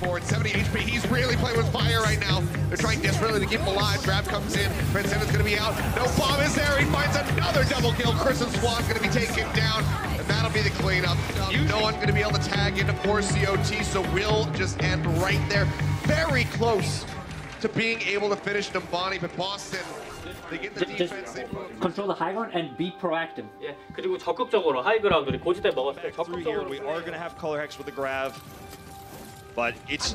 forward, 70 HP. He's really playing with fire right now. They're trying desperately to keep him alive. Grab comes in. Transcendent's going to be out. No bomb is there. He finds another double kill. Chris and Swan's going to be taken down. And that'll be the cleanup. No one going to be able to tag into poor COT, so we'll just end right there. Very close to being able to finish Numbani, but Boston, they get the defense. Control the high ground and be proactive. 예, 그리고 적극적으로 하이그라운드를 고지대 먹었을 때 적극적으로. We are going to have color hex with the grab. But it's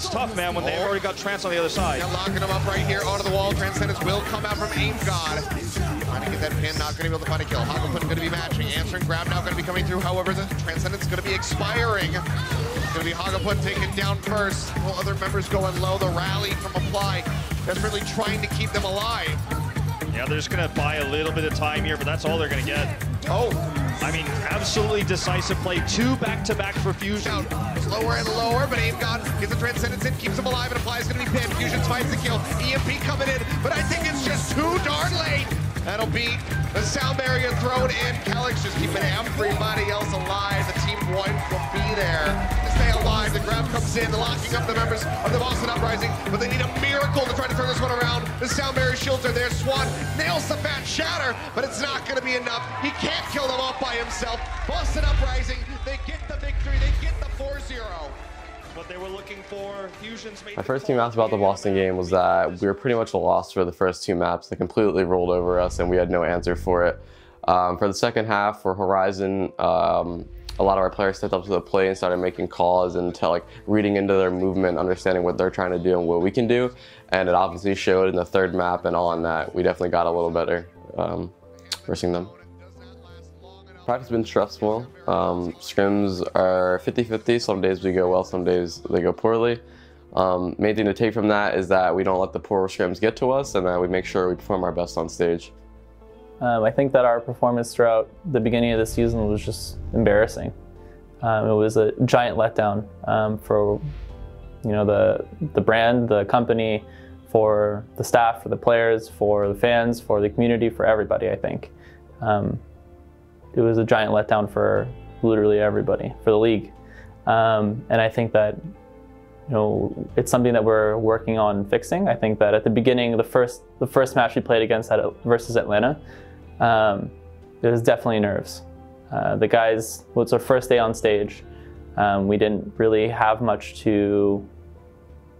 tough, man, when they've already got Trance on the other side. Yeah, locking him up right here onto the wall. Transcendence will come out from Aim God. Trying to get that pin, not going to be able to find a kill. Hagapun going to be matching. Answering grab now going to be coming through. However, the Transcendence is going to be expiring. It's going to be Hagapun taken down first. Well, other members going low. The rally from Apply. That's really trying to keep them alive. Yeah, they're just going to buy a little bit of time here, but that's all they're going to get. Oh. I mean, absolutely decisive play. 2 back-to-back for Fusion. Lower and lower, but Aim God gets the Transcendence in, keeps him alive, and Apply's going to be pinned. Fusion finds the kill. EMP coming in, but I think it's just too darn late. That'll be the sound barrier thrown in. Calyx just keeping everybody else alive. The team one will be there to stay alive. The grab comes in, locking up the members of the Boston Uprising, but they need a miracle to try to turn this one around. The sound barrier shields are there. Swan nails the fat shatter, but it's not going to be enough. He can't kill them off by himself. Boston Uprising, they get the victory. They get the 4-0. What they were looking for, Fusion's made. My first 2 maps about the Boston game was that we were pretty much lost for the first 2 maps. They completely rolled over us and we had no answer for it. For the second half, for Horizon, a lot of our players stepped up to the plate and started making calls and reading into their movement, understanding what they're trying to do and what we can do. And it obviously showed in the 3rd map, and all on that, we definitely got a little better versing them. Practice has been stressful. Scrims are 50-50. Some days we go well, some days they go poorly. Main thing to take from that is that we don't let the poor scrims get to us, and that we make sure we perform our best on stage. I think that our performance throughout the beginning of the season was just embarrassing. It was a giant letdown for the brand, the company, for the staff, for the players, for the fans, for the community, for everybody, I think. It was a giant letdown for literally everybody, for the league. And I think that it's something that we're working on fixing. I think that at the beginning, the first match we played against versus Atlanta, it was definitely nerves. The guys, it was our first day on stage. We didn't really have much to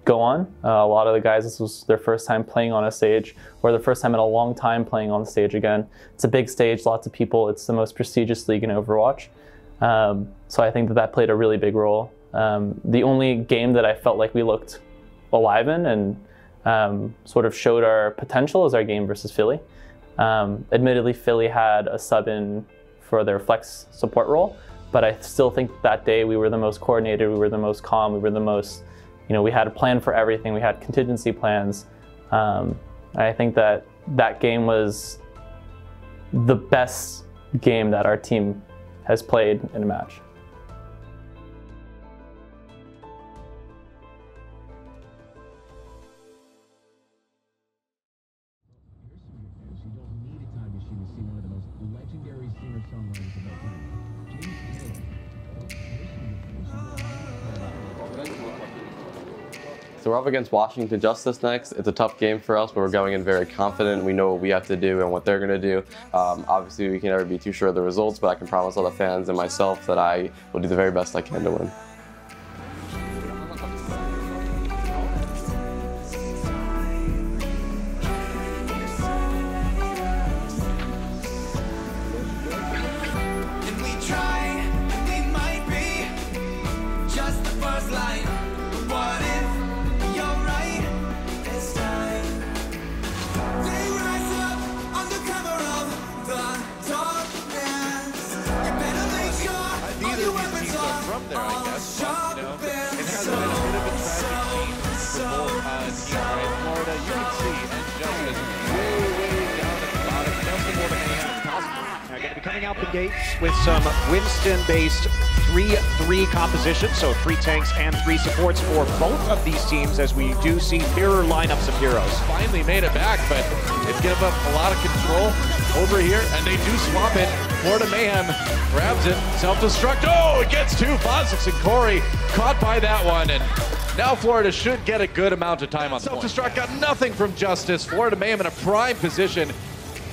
go on. A lot of the guys, this was their first time playing on a stage, or the first time in a long time playing on stage again. It's a big stage, lots of people. It's the most prestigious league in Overwatch. So I think that played a really big role. The only game that I felt like we looked alive in and sort of showed our potential is our game versus Philly. Admittedly, Philly had a sub in for their flex support role, but I still think that day we were the most coordinated, we were the most calm, we were the most, we had a plan for everything, we had contingency plans. I think that game was the best game that our team has played in a match. So we're up against Washington Justice next. It's a tough game for us, but we're going in very confident. We know what we have to do and what they're going to do. Obviously, we can never be too sure of the results, but I can promise all the fans and myself that I will do the very best I can to win. Coming out the gates with some Winston-based 3-3 composition, so 3 tanks and 3 supports for both of these teams, as we do see mirror lineups of heroes. Finally made it back, but they've given up a lot of control over here, and they do swap it. Florida Mayhem grabs it, self-destruct. Oh, it gets 2. Fozix and Corey caught by that one, and Now Florida should get a good amount of time on the point. Self-destruct got nothing from Justice. Florida Mayhem in a prime position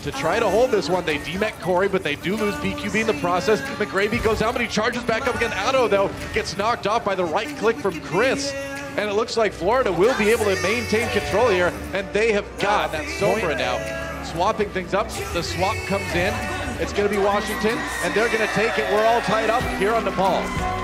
to try to hold this one. They demech Corey, but they do lose BQB in the process. McGravy goes out, but he charges back up again. Otto, though, gets knocked off by the right click from Chris. And it looks like Florida will be able to maintain control here, and they have got that Sombra now. Swapping things up, the swap comes in. It's going to be Washington, and they're going to take it. We're all tied up here on Nepal.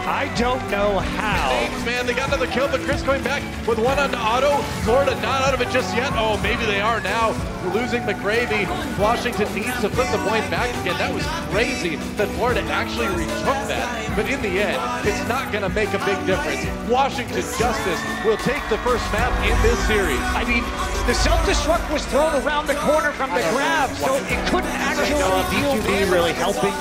I don't know how. Thanks, man, they got another kill, but Chris going back with one on Otto. Florida not out of it just yet. Oh, maybe they are now. Losing McGravy. Washington needs to flip the point back again. That was crazy that Florida actually retook that. But in the end, it's not going to make a big difference. Washington Justice will take the first map in this series. I mean, the self-destruct was thrown around the corner from the grab, so it couldn't actually deal BQB really helping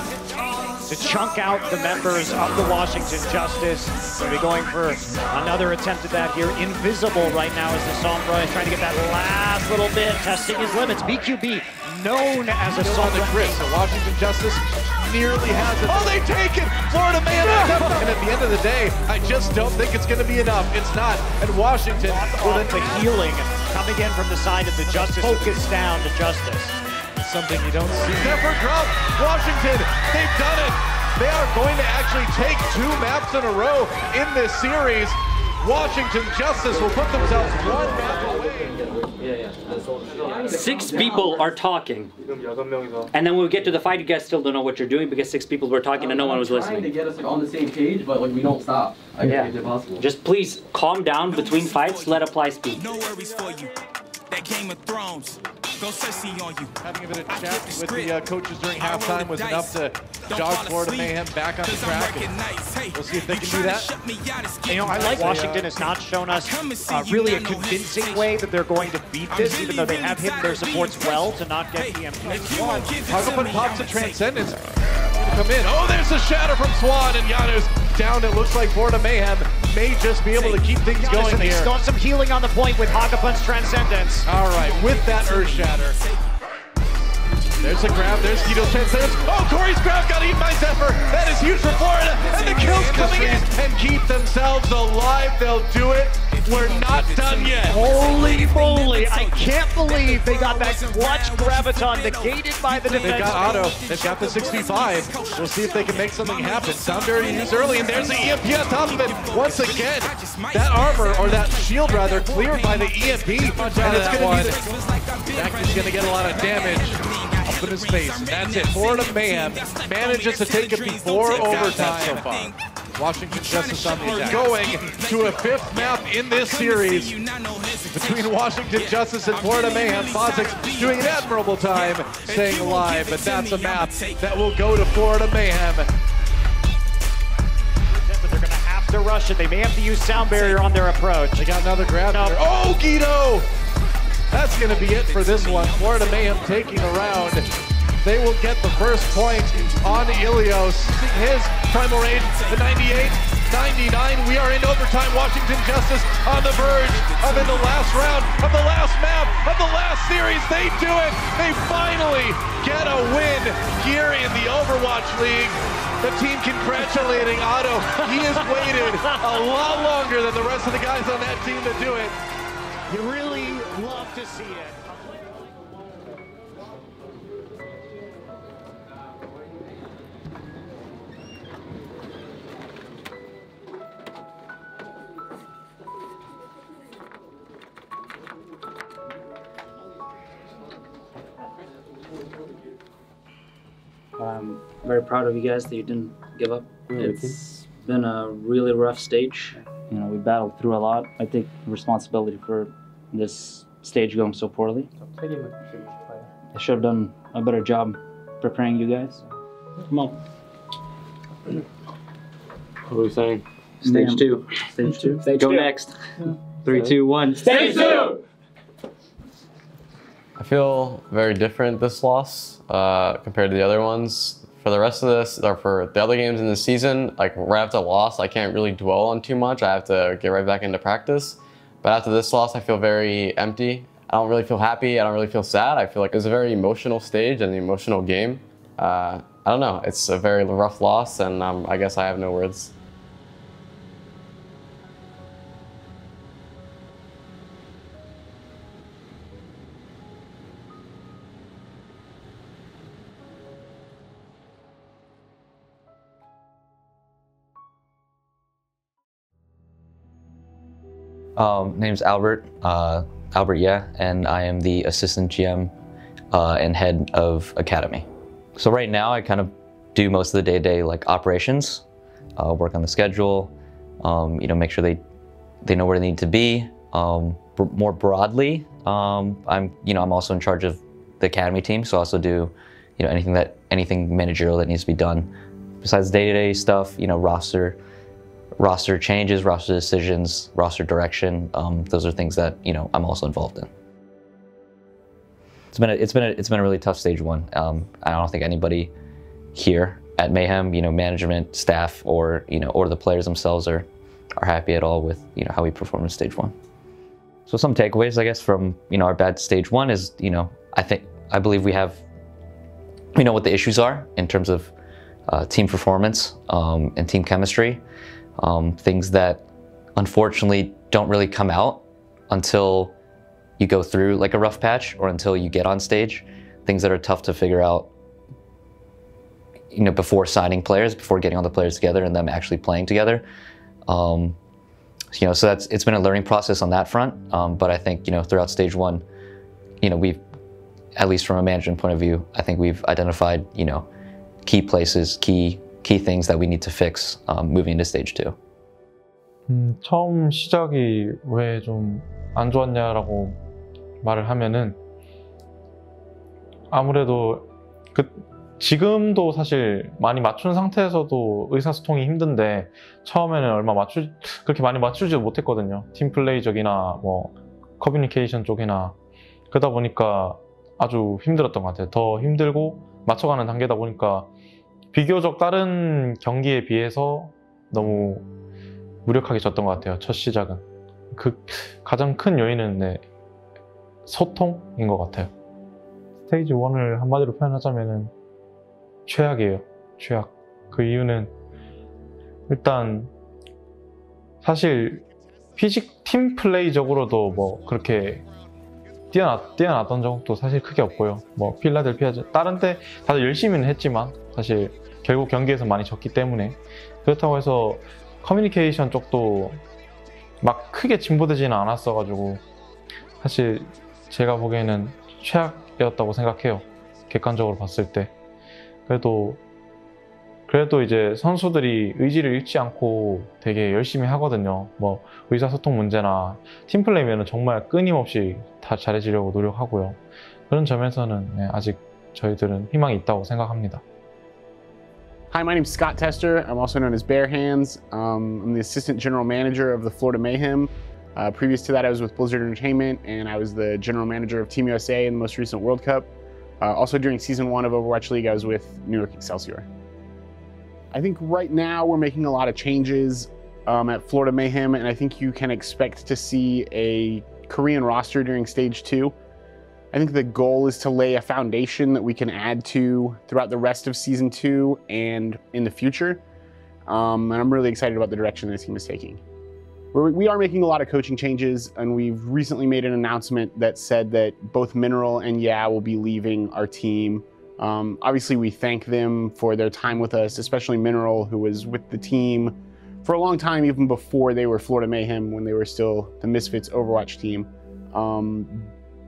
to chunk out the members of the Washington Justice. Going to be going for another attempt at that here. Invisible right now as the Sombra is trying to get that last little bit, testing his limits. BQB known as a Sombra. Chris, the Washington Justice nearly has it. Oh, they take it! Florida man back up. And at the end of the day, I just don't think it's going to be enough. It's not. And Washington with the healing coming in from the side of the Justice. Focus down to Justice. Something you don't see. Zephyr drop. Washington, they've done it. They are going to actually take 2 maps in a row in this series. Washington Justice will put themselves 1 map away. 6 people are talking. And then when we get to the fight, you guys still don't know what you're doing because 6 people were talking and no one was listening. Trying to get us on the same page, but we don't stop. I think it's impossible. Just please calm down between fights, let Apply speak. No worries for you. That Game of Thrones. Go sissy on you. Having a bit of chat with the coaches during halftime was enough to jog Florida Mayhem back on track. And we'll see if they can do that. You know, I like Washington has not shown us really a convincing way that they're going to beat this, even though they have hidden their supports well to not get EMP. Hagapan pops a Transcendence. Come in. Oh, there's a shatter from Swan, and Janusz down. It looks like Florida Mayhem may just be able to keep things going here. Still some healing on the point with Hagapan's Transcendence. All right, with that Earth Shatter. There's a grab, there's Guido's Transcendence. Oh, Corey's grab got eaten by Zephyr. That is huge for Florida, and the kills coming in and keep themselves alive. They'll do it. We're not done yet. Holy moly, I can't believe they got that clutch graviton negated by the defense. They've got Otto, they've got the 65. We'll see if they can make something happen. Sound dirty used early, and there's the EMP on top of it. Once again, that armor, or that shield rather, cleared by the EMP. And it's going to be Jackie's going to get a lot of damage up in his face. And that's it. Florida Mayhem manages to take it before overtime so far. Washington Justice on the attack. Going to a 5th map in this series between Washington Justice and Florida Mayhem. Fozix doing an admirable time staying alive, but that's a map that will go to Florida Mayhem. But they're going to have to rush it. They may have to use Sound Barrier on their approach. They got another grab. Oh, Guido! That's going to be it for this one. Florida Mayhem taking the round. They will get the first point on Ilios. His primal range, the 98, 99. We are in overtime. Washington Justice on the verge of in the last round of the last map of the last series. They do it. They finally get a win here in the Overwatch League. The team congratulating Otto. He has waited a lot longer than the rest of the guys on that team to do it. You really love to see it. I'm very proud of you guys that you didn't give up. It's been a really rough stage. You know, we battled through a lot. I take responsibility for this stage going so poorly. I should have done a better job preparing you guys. Come on. What are we saying? Stage 2. Stage 2. Go next. 3, 2, 1. Stage 2! I feel very different this loss compared to the other ones. For the rest of this, or for the other games in the season, like right after loss, I can't really dwell on too much. I have to get right back into practice. But after this loss, I feel very empty. I don't really feel happy. I don't really feel sad. I feel like it was a very emotional stage and an emotional game. I don't know. It's a very rough loss, and I guess I have no words. Name's Albert, and I am the assistant GM and head of academy. So right now I kind of do most of the day-to-day like operations, work on the schedule, make sure they know where they need to be. More broadly, I'm also in charge of the academy team, so I also do anything managerial that needs to be done. Besides day-to-day stuff, roster changes, roster decisions, roster direction. Those are things that I'm also involved in. It's been a really tough stage one. I don't think anybody here at Mayhem, management, staff, or the players themselves are happy at all with how we perform in stage one. So some takeaways, I guess, from our bad stage one is I believe we know what the issues are in terms of team performance and team chemistry. Things that unfortunately don't really come out until you go through like a rough patch or until you get on stage. Things that are tough to figure out before signing players, before getting all the players together and them actually playing together. So it's been a learning process on that front. But I think throughout stage one, we've, at least from a management point of view, I think we've identified key places, key things that we need to fix moving into stage two. 처음 시작이 왜 좀 안 좋았냐라고 말을 하면은 아무래도 지금도 사실 많이 맞춘 상태에서도 의사소통이 힘든데 처음에는 그렇게 많이 맞추지 못했거든요. 팀플레이적이나 뭐 커뮤니케이션 쪽이나 그러다 보니까 아주 힘들었던 것 같아요. 더 힘들고 맞춰가는 단계다 보니까 비교적 다른 경기에 비해서 너무 무력하게 졌던 것 같아요. 첫 시작은. 가장 큰 요인은 소통인 것 같아요. 스테이지 1을 한마디로 표현하자면 최악이에요. 최악. 그 이유는 일단 사실 팀 플레이적으로도 뭐 그렇게 뛰어났던 적도 사실 크게 없고요. 뭐 필라델피아 다른 때 다들 열심히는 했지만 사실 결국 경기에서 많이 졌기 때문에 그렇다고 해서 커뮤니케이션 쪽도 막 크게 진보되지는 않았어가지고 사실 제가 보기에는 최악이었다고 생각해요. 객관적으로 봤을 때. 그래도 이제 선수들이 의지를 잃지 않고 되게 열심히 하거든요. 뭐 의사소통 문제나 팀플레이면은 정말 끊임없이 다 잘해지려고 노력하고요. 그런 점에서는 아직 저희들은 희망이 있다고 생각합니다. Hi, my name's Scott Tester. I'm also known as Bearhands. I'm the assistant general manager of the Florida Mayhem. Previous to that, I was with Blizzard Entertainment, and I was the general manager of Team USA in the most recent World Cup. Also during season 1 of Overwatch League, I was with New York Excelsior. I think right now we're making a lot of changes at Florida Mayhem, and I think you can expect to see a Korean roster during stage 2. I think the goal is to lay a foundation that we can add to throughout the rest of season 2 and in the future. And I'm really excited about the direction this team is taking. We are making a lot of coaching changes, and we've recently made an announcement that said that both Mineral and Yeah will be leaving our team. Obviously, we thank them for their time with us, especially Mineral, who was with the team for a long time, even before they were Florida Mayhem, when they were still the Misfits Overwatch team.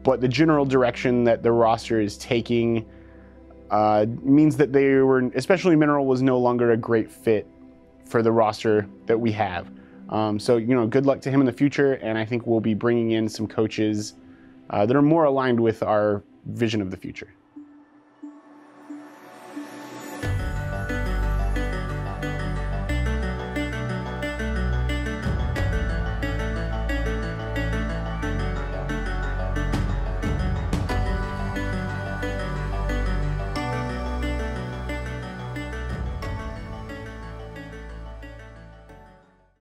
But the general direction that the roster is taking means that they were, especially Mineral, was no longer a great fit for the roster that we have. So, good luck to him in the future, and I think we'll be bringing in some coaches that are more aligned with our vision of the future.